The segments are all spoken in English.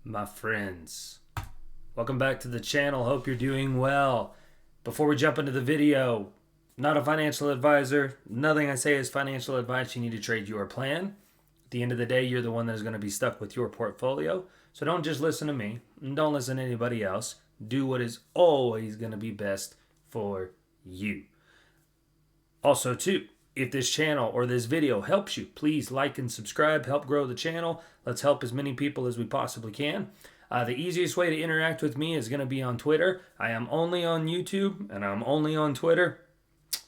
my friends. Welcome back to the channel. Hope you're doing well. Before we jump into the video, not a financial advisor. Nothing I say is financial advice. You need to trade your plan. At the end of the day, you're the one that's going to be stuck with your portfolio. So don't just listen to me and don't listen to anybody else. Do what is always going to be best for you. Also, too, if this channel or this video helps you, please like and subscribe. Help grow the channel. Let's help as many people as we possibly can. The easiest way to interact with me is going to be on Twitter. I am only on YouTube and I'm only on Twitter.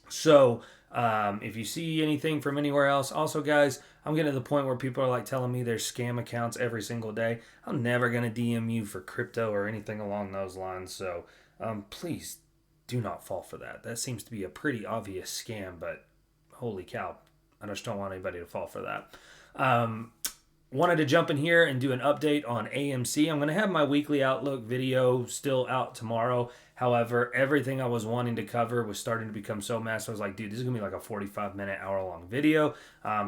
So if you see anything from anywhere else, also guys, I'm getting to the point where people are like telling me there's scam accounts every single day. I'm never going to DM you for crypto or anything along those lines. So please do not fall for that. That seems to be a pretty obvious scam, but holy cow, I just don't want anybody to fall for that. Wanted to jump in here and do an update on AMC. I'm going to have my weekly outlook video still out tomorrow. However, everything I was wanting to cover was starting to become so massive. I was like, dude, this is going to be like a 45-minute, hour-long video.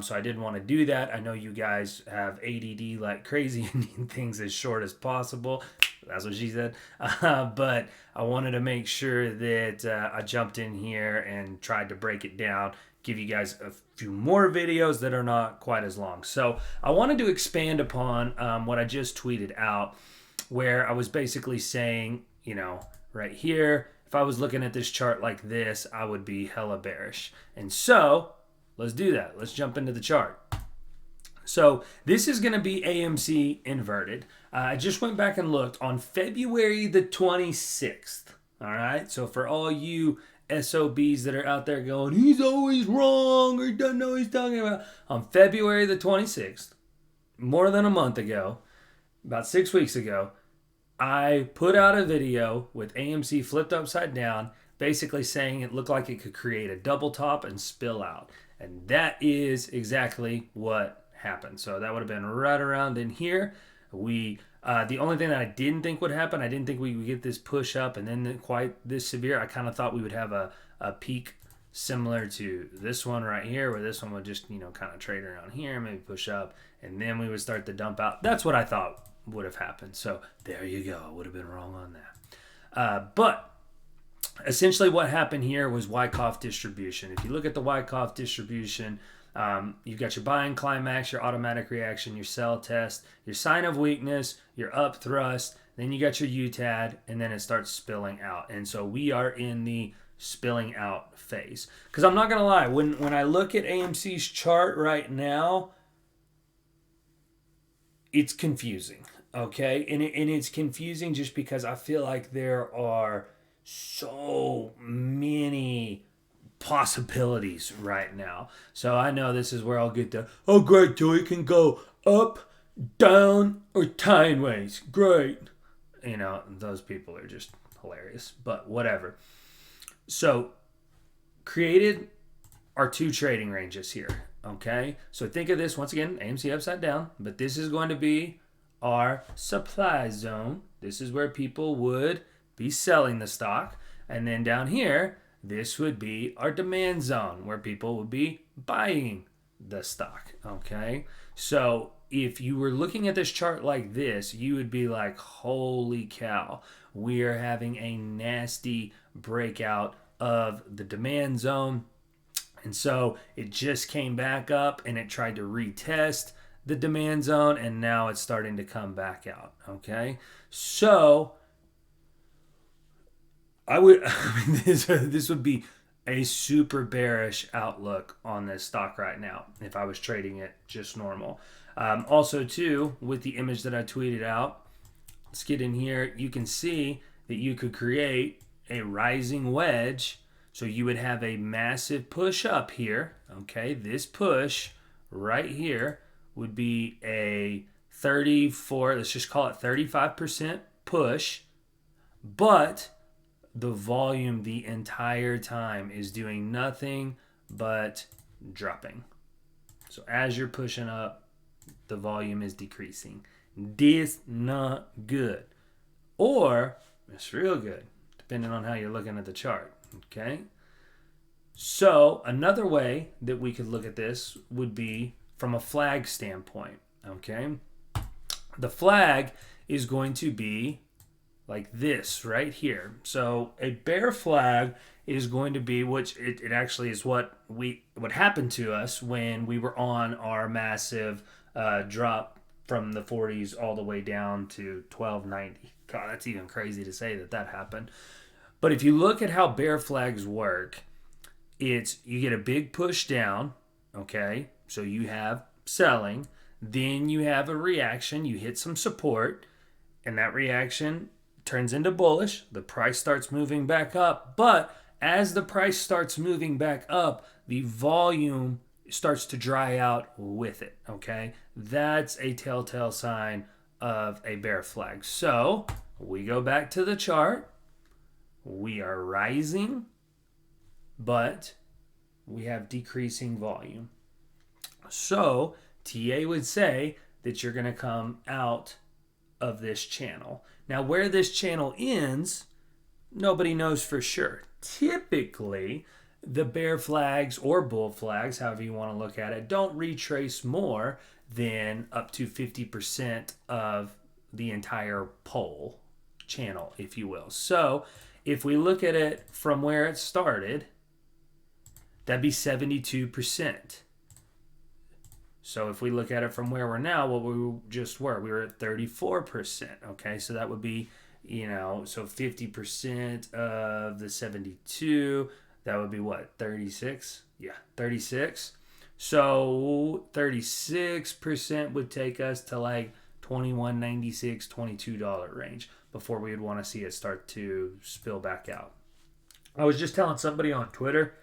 So I didn't want to do that. I know you guys have ADD like crazy and need things as short as possible. That's what she said. But I wanted to make sure that I jumped in here and tried to break it down, give you guys a few more videos that are not quite as long. So I wanted to expand upon what I just tweeted out, where I was basically saying, you know, right here, if I was looking at this chart like this, I would be hella bearish. And so let's do that. Let's jump into the chart. So this is going to be AMC inverted. I just went back and looked on February the 26th. All right. So for all you SOBs that are out there going, he's always wrong or doesn't know what he's talking about. On February the 26th, more than a month ago, about 6 weeks ago, I put out a video with AMC flipped upside down, basically saying it looked like it could create a double top and spill out. And that is exactly what happened. So that would have been right around in here. The only thing that I didn't think would happen, I didn't think we would get this push up and then quite this severe. I kind of thought we would have a peak similar to this one right here, where this one would just, you know, kind of trade around here, maybe push up, and then we would start to dump out. That's what I thought would have happened. So there you go. I would have been wrong on that. But essentially what happened here was Wyckoff distribution. If you look at the Wyckoff distribution, you've got your buying climax, your automatic reaction, your sell test, your sign of weakness, your up thrust, then you got your UTAD, and then it starts spilling out. And so we are in the spilling out phase. Because I'm not going to lie, when I look at AMC's chart right now, it's confusing, okay? And it's confusing just because I feel like there are so many possibilities right now. So I know this is where I'll get the, oh great, Joey can go up, down, or sideways. Great. You know, those people are just hilarious, but whatever. So created our two trading ranges here. Okay. So think of this once again, AMC upside down, but this is going to be our supply zone. This is where people would be selling the stock. And then down here, this would be our demand zone where people would be buying the stock, okay? So if you were looking at this chart like this, you would be like, holy cow, we are having a nasty breakout of the demand zone. And so it just came back up and it tried to retest the demand zone, and now it's starting to come back out, okay? So this would be a super bearish outlook on this stock right now if I was trading it just normal. Also, too, with the image that I tweeted out, let's get in here. You can see that you could create a rising wedge. So you would have a massive push up here. Okay, this push right here would be a 34, let's just call it 35% push, but the volume the entire time is doing nothing but dropping. So as you're pushing up, the volume is decreasing. This not good. Or it's real good, depending on how you're looking at the chart. Okay? So another way that we could look at this would be from a flag standpoint. Okay? The flag is going to be like this right here. So a bear flag is going to be, which it actually is what happened to us when we were on our massive drop from the 40s all the way down to 1290. God, that's even crazy to say that happened. But if you look at how bear flags work, it's you get a big push down, okay? So you have selling, then you have a reaction, you hit some support, and that reaction turns into bullish. The price starts moving back up, but as the price starts moving back up, the volume starts to dry out with it, okay? That's a telltale sign of a bear flag. So we go back to the chart. We are rising, but we have decreasing volume. So TA would say that you're going to come out of this channel. Now, where this channel ends, nobody knows for sure. Typically, the bear flags or bull flags, however you want to look at it, don't retrace more than up to 50% of the entire pole channel, if you will. So if we look at it from where it started, that'd be 72%. So if we look at it from where we're now, what we just were at 34%. Okay, so that would be, so 50% of the 72, that would be what, 36? Yeah, 36. So 36% would take us to like $21.96, $22 range before we would want to see it start to spill back out. I was just telling somebody on Twitter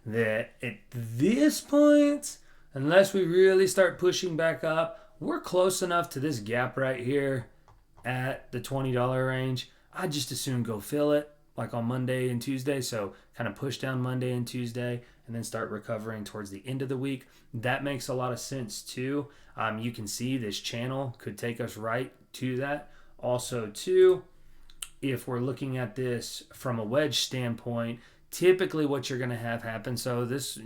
that at this point, unless we really start pushing back up, we're close enough to this gap right here at the $20 range. I'd just as soon go fill it like on Monday and Tuesday. So kind of push down Monday and Tuesday and then start recovering towards the end of the week. That makes a lot of sense too. You can see this channel could take us right to that. Also too, if we're looking at this from a wedge standpoint, typically what you're going to have happen. So this,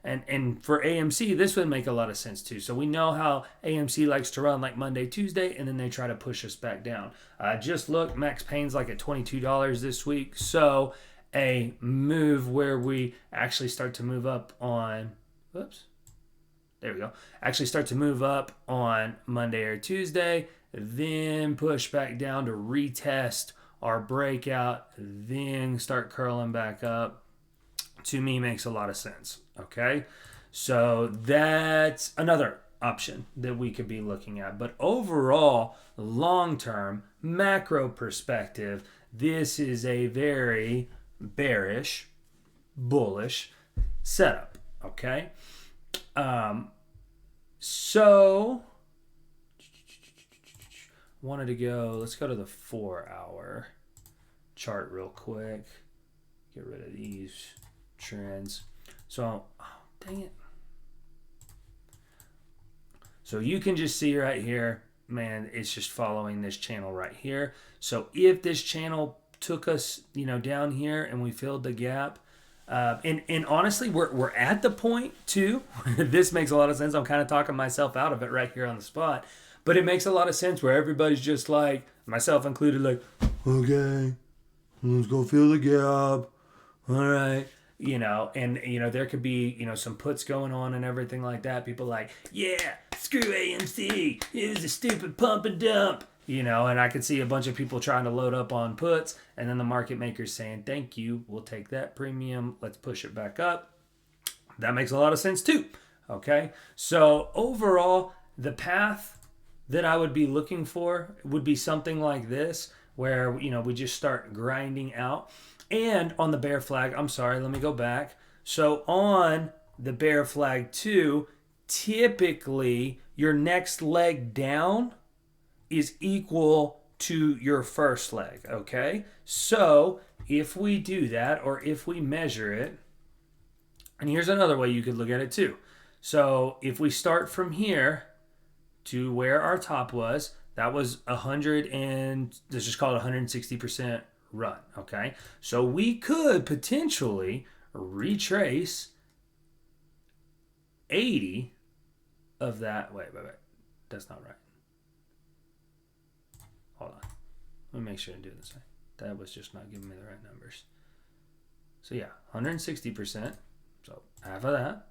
and for AMC, this would make a lot of sense too. So we know how AMC likes to run like Monday, Tuesday, and then they try to push us back down. Just look, Max Payne's like at $22 this week. So a move where we actually start to move up on, there we go. Actually start to move up on Monday or Tuesday, then push back down to retest our breakout, then start curling back up, to me makes a lot of sense. Okay, so that's another option that we could be looking at. But overall, long-term macro perspective, this is a very bearish, bullish setup. Okay, so wanted to go, let's go to the 4-hour chart real quick. Get rid of these trends. So, dang it. So you can just see right here, man, it's just following this channel right here. So if this channel took us, down here and we filled the gap, and honestly, we're at the point too. This makes a lot of sense. I'm kind of talking myself out of it right here on the spot. But it makes a lot of sense where everybody's just like, myself included, like, okay, let's go fill the gap. All right. There could be, some puts going on and everything like that. People like, yeah, screw AMC. It was a stupid pump and dump. And I could see a bunch of people trying to load up on puts. And then the market makers saying, thank you. We'll take that premium. Let's push it back up. That makes a lot of sense too. Okay. So overall, the path that I would be looking for would be something like this, where, we just start grinding out. And on the bear flag, I'm sorry, let me go back. So on the bear flag 2, typically your next leg down is equal to your first leg, okay? So if we do that, or if we measure it, and here's another way you could look at it too. So if we start from here to where our top was, that was 100 and let's just call it 160% run, okay? So we could potentially retrace 80 of that. Wait. That's not right. Let me make sure I do this. That was just not giving me the right numbers. So yeah, 160%. So half of that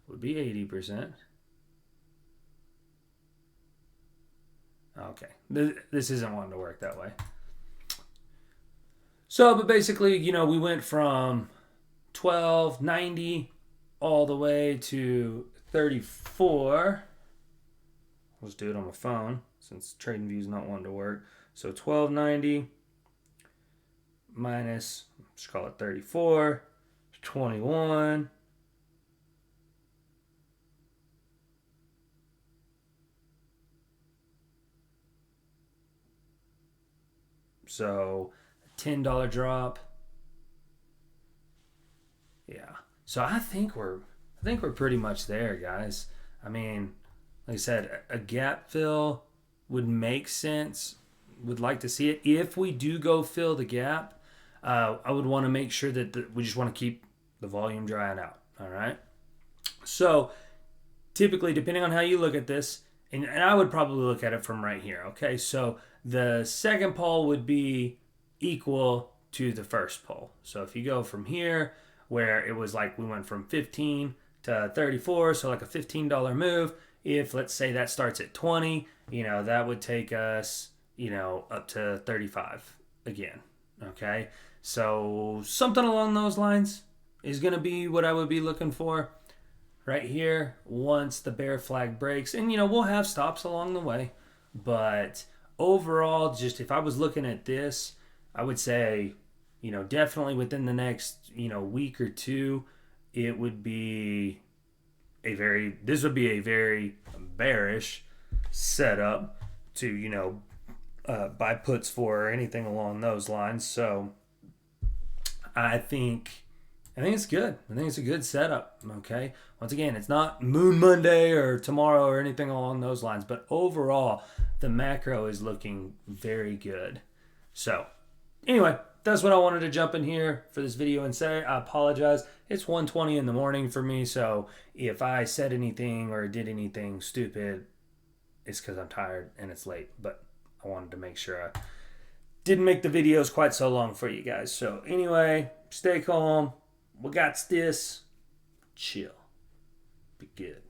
would be 80%. Okay, this isn't wanting to work that way. So, but basically, you know, we went from 12.90 all the way to 34. Let's do it on my phone since TradingView's not wanting to work. So 12.90 minus, let's call it 34, 21. So $10 drop. Yeah. So I think we're pretty much there, guys. I mean, like I said, a gap fill would make sense. Would like to see it. If we do go fill the gap, I would want to make sure that we just want to keep the volume drying out. All right. So typically, depending on how you look at this, and I would probably look at it from right here. Okay. So the second pole would be equal to the first pole. So if you go from here, where it was like we went from 15 to 34, so like a $15 move. If let's say that starts at 20, you know, that would take us, you know, up to 35 again. Okay. So something along those lines is going to be what I would be looking for right here once the bear flag breaks. And, you know, we'll have stops along the way. But overall, just if I was looking at this, I would say, you know, definitely within the next, you know, week or two, it would be this would be a very bearish setup to, you know, buy puts for or anything along those lines. So I think it's good. I think it's a good setup. Okay. Once again, it's not Moon Monday or tomorrow or anything along those lines, but overall, the macro is looking very good. So anyway, that's what I wanted to jump in here for this video and say. I apologize. It's 1:20 in the morning for me, so if I said anything or did anything stupid, it's because I'm tired and it's late. But I wanted to make sure I didn't make the videos quite so long for you guys. So anyway, stay calm. We got this. Chill. Be good.